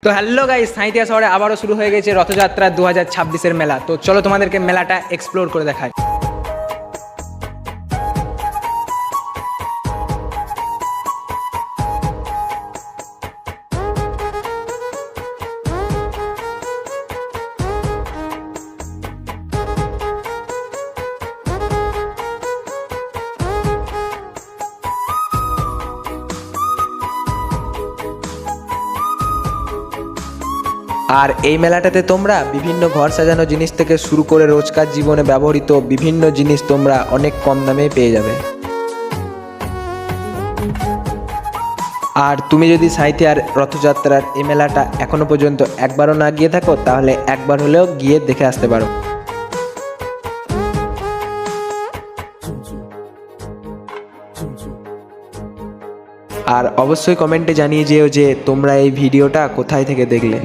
তো hello guys, Sainthia শহরে আবারও শুরু হয়ে গেছে রথযাত্রা 2026-এর মেলা। তো চলো তোমাদেরকে মেলাটা এক্সপ্লোর করে দেখাই। আর এই মেলাটাতে তোমরা বিভিন্ন ঘর সাজানো জিনিস থেকে শুরু করে রোজকার জীবনে ব্যবহৃত বিভিন্ন জিনিস তোমরা অনেক কম দামে পেয়ে যাবে। আর তুমি যদি সাঁইথিয়ার রথযাত্রার এই মেলাটা এখনো পর্যন্ত একবারও না গিয়ে থাকো, তাহলে একবার হলেও গিয়ে দেখে আসতে পারো। আর অবশ্যই কমেন্টে জানিয়ে যেও যে তোমরা এই ভিডিওটা কোথায় থেকে দেখলে।